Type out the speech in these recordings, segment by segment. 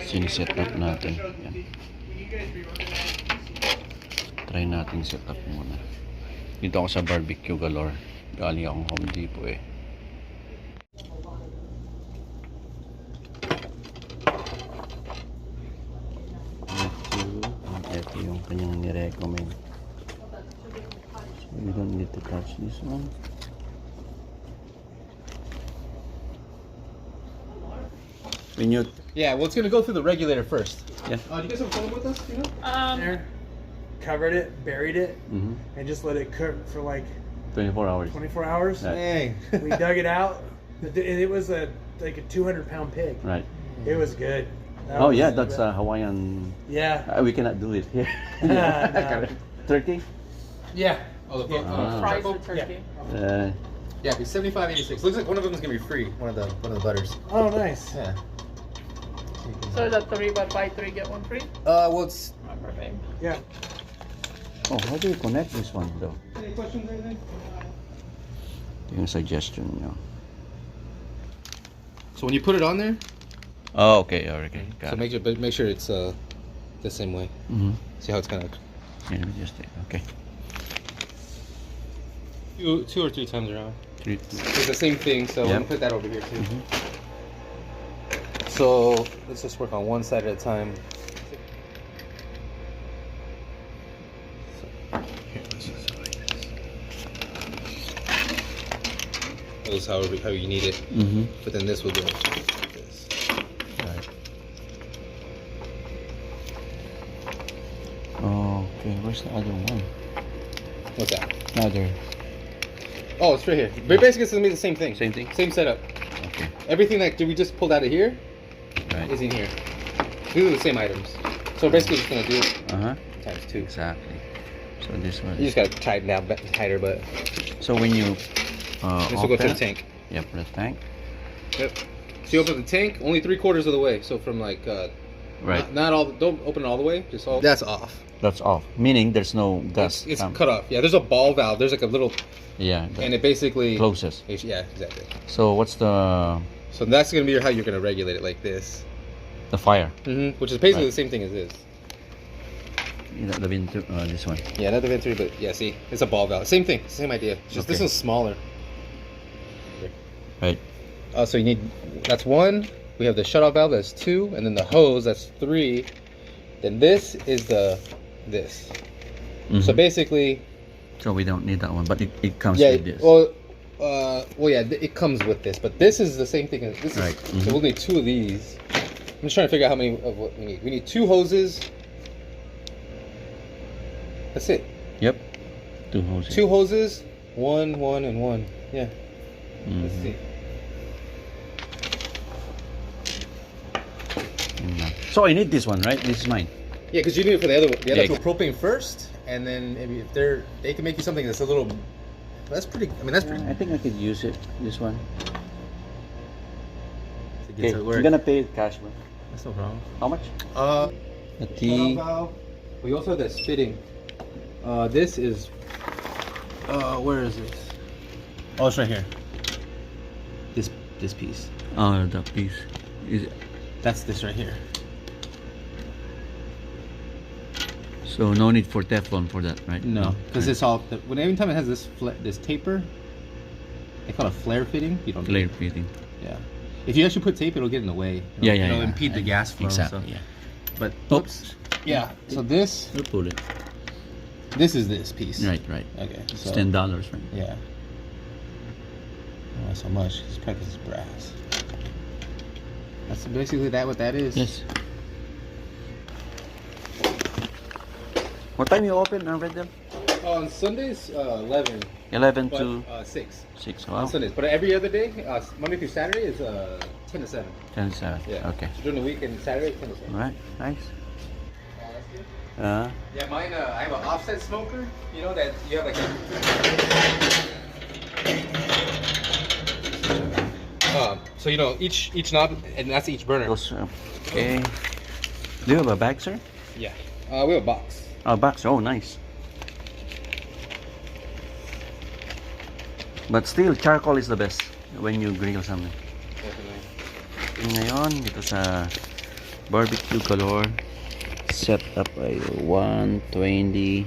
siniset up natin. Yan. Try natin set up muna. Dito ako sa barbecue galore. Galing akong Home Depot eh. Ito yung kanyang nirecommend. So you don't need to touch this one. When you... Yeah, well, it's gonna go through the regulator first. Yeah. Do you guys have a phone with us? You know? There, covered it, buried it, Mm-hmm. and just let it cook for like 24 hours. 24 hours. Dang. We dug it out, and it was like a 200-pound pig. Right. It was good. That Oh was- yeah, that's Hawaiian. Yeah. We cannot do it here. No. Turkey? Yeah. Oh, the Ah. Fries with turkey. Yeah, it's 75.86. Looks like one of them is gonna be free. One of the butters. Oh, nice. Yeah. So that 3 but buy 3 get 1 free? Well, it's. Perfect. Yeah. Oh, how do you connect this one though? Any questions or anything? Yung suggestion nyo. So when you put it on there, Oh, okay, okay. so Got it. make sure it's the same way. Mm-hmm. See how it's kind of Yeah, let me just take. Okay. two or three times around. Three. It's the same thing. So Yep. I'm gonna put that over here too. Mhm. So let's just work on one side at a time. Here, let's just go like this. That is how you need it. Mm-hmm. But then this will go like this. Right. Okay, where's the other one? What's that? Other. Oh, it's right here. But basically, it's gonna be the same thing. Same thing? Same setup. Okay. Everything that we just pulled out of here Right. is in here. These are the same items. So basically, just gonna do it Uh-huh. times 2. Exactly. So this one. You just gotta tighten down tighter, but So when you this will go to the open- tank. Yep, the tank. Yep. So you open the tank only 3/4 of the way. So from like Right. not all. Don't open it all the way. Just all. That's off. That's off. Meaning there's no gas. It's cut off. Yeah. There's a ball valve. There's like a little, Yeah. and it basically closes. Yeah, exactly. So what's the So that's gonna be how you're gonna regulate it, like this. fire? Which is basically Right. the same thing as this. This one. Yeah, not the venturi, but yeah, see, it's a ball valve. Same thing, same idea. Just this Okay. one's smaller. Right. So you need, that's 1. We have the shutoff valve, that's 2, and then the hose, that's 3. Then this is this. Mhm. So basically, So we don't need that one, but it comes yeah. with this. Well, yeah, it comes with this, but this is the same thing as this. Right. Is, So we'll need 2 of these. I'm just trying to figure out how many of what we need. We need 2 hoses. That's it. Yep. 2 hoses. 2 hoses, 1, 1, and 1. Yeah. Let's Mhm. see. So I need this one, right? This is mine. Yeah, because you need it for the other one. The other Yeah. two propane first, and then maybe if they can make you something that's a little. That's pretty. I mean, that's pretty. I think I could use it. This one. To Okay, get to work. you're gonna pay it cash, man. That's no problem. How much? The Shut T. off valve. We also have that spitting. This is. Where is this? Oh, it's right here. This piece. Oh, that piece. Is it? That's this right here. So no need for Teflon for that, right? No, because Right. it's all. When every time it has this this taper, they call it a flare fitting. You don't. Flare fitting. Yeah. If you actually put tape, it'll get in the way. It'll impede the gas flow. Exactly. So. Yeah. But Oops. yeah. So this We'll pull it. is this piece. Right, right. Okay. It's So, $10, right? yeah. Not so much. It's probably 'cause it's brass. That's basically what that is. Yes. What time you open, Red Dead? On Sundays, 11. 11 But, to 6 6. on Wow. Sundays. But every other day, Monday through Saturday is 10 to 7. 10 to 7. Yeah. Okay. So during the week and Saturday, 10 to 7. All right. Nice. That's good. Yeah, mine. I have an offset smoker. You know that you have like a. So you know each knob, and that's each burner. Those, okay. Do you have a bag, sir? Yeah. We have a box. Oh, box. Oh, nice. But still, charcoal is the best when you grill something. Definitely. Ngayon, dito sa Barbecue galore. Setup ay 120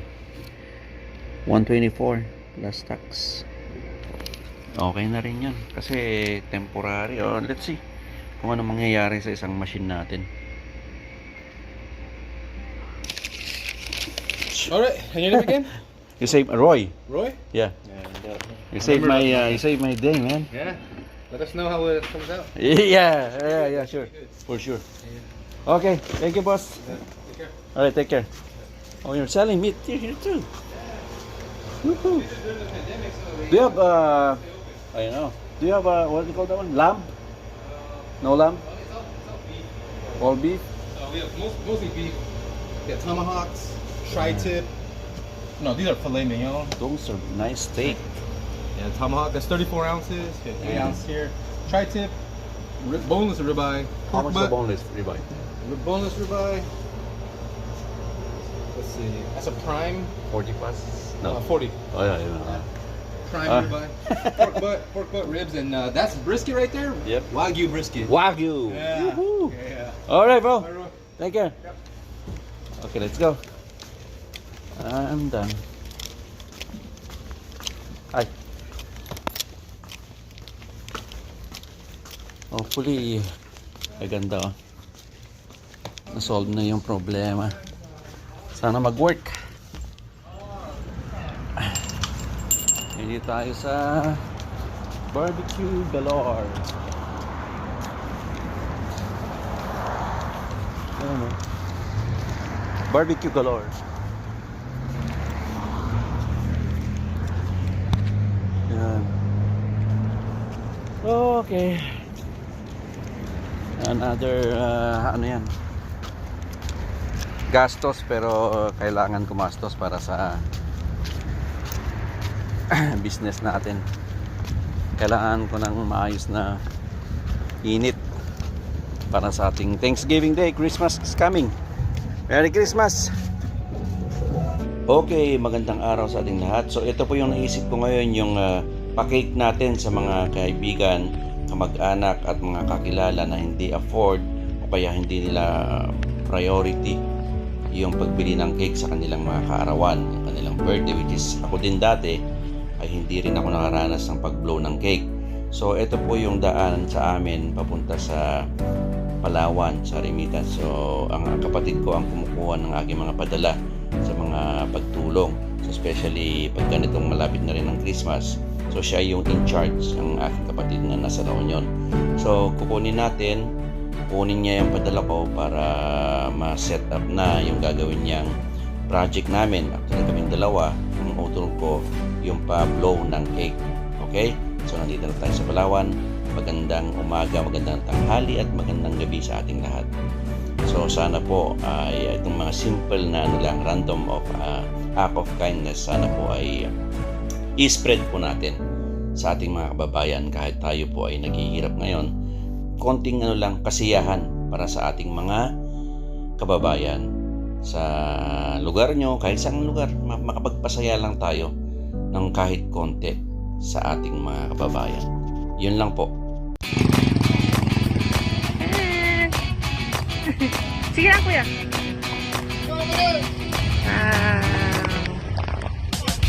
124 plus tax. Okay na rin yan kasi temporary. Let's see kung ano mangyayari sa isang machine natin. Alright, and your name again? You save Roy. Roy? Yeah. You saved my day, man. Yeah. Let us know how it comes out. Yeah, sure. For sure. Okay, thank you, boss. Take care. All right, take care. Oh, you're selling meat here too. Woohoo. Do you have I don't know. Do you have what do you call that one? Lamb? No lamb? All beef? We have mostly beef. We have tomahawks, tri-tip. No, these are filet mignon. Those are nice steak. Yeah, tomahawk. That's 34 ounces. We have 3 ounces here. Tri-tip, boneless ribeye, How pork much butt, the boneless ribeye? boneless ribeye. Let's see. That's a prime. 40 plus? No. 40. Oh yeah. Prime ribeye. pork butt ribs, and that's brisket right there. Yep. Wagyu brisket. Wagyu. Yeah. Woohoo. Yeah. All right, bro. Alright, Take care. Okay, let's go. I'm done. Hi. Hopefully, ay ganda oh. Na-solve na yung problema. Sana mag-work. Hindi tayo sa barbecue galore. Ano? Barbecue galore. Yan. Okay. Another ano yan? Gastos pero kailangan kumastos para sa business natin. Kailangan ko ng maayos na init para sa ating Thanksgiving Day. Christmas is coming. Merry Christmas! Okay, magandang araw sa ating lahat. So ito po yung naisip ko ngayon, yung pa-cake natin sa mga kaibigan, kamag-anak at mga kakilala na hindi afford o kaya hindi nila priority yung pagbili ng cake sa kanilang mga kaarawan, yung kanilang birthday, which is ako din dati ay hindi rin ako nakaranas ng pag-blow ng cake. So ito po yung daan sa amin papunta sa Palawan, sa remittance. So ang kapatid ko ang kumukuha ng aking mga padala sa mga pagtulong. So especially pag ganitong malapit na rin ng Christmas. So siya yung in charge ng aking kapatid na nasa La Union. So kukunin niya yung padala ko para ma-set up na yung gagawin niyang project namin. Actually kaming dalawa, ang utol ko yung pa-blow ng cake. Okay? So nandito na tayo sa Palawan. Magandang umaga, magandang tanghali at magandang gabi sa ating lahat. So sana po ay itong mga simple na random of act of kindness, sana po ay i-spread po natin sa ating mga kababayan kahit tayo po ay naghihirap ngayon. Konting kasiyahan para sa ating mga kababayan sa lugar nyo, kahit saan lugar, makapagpasaya lang tayo ng kahit konti sa ating mga kababayan. Yun lang po. Sige lang, kuya.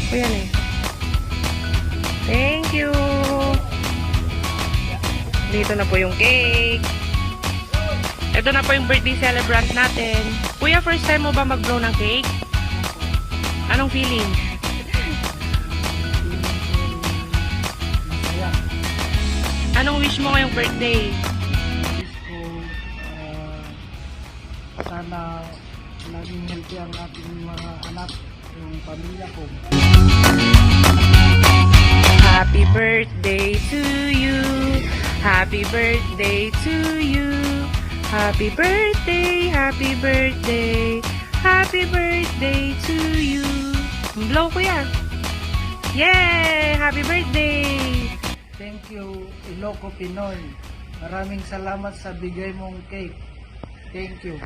Kuya na eh. Thank you. Dito na po yung cake. Ito na po yung birthday celebrant natin. Kuya, first time mo ba mag-blow ng cake? Anong feeling? Anong wish mo ngayong birthday? Sana laging healthy ang ating mga anak, yung pamilya ko. Happy birthday to you. Happy birthday to you. Happy birthday, happy birthday. Happy birthday to you. Blow kuya. Yay! Happy birthday! Thank you, Iloco Pinoy. Maraming salamat sa bigay mong cake. Thank you.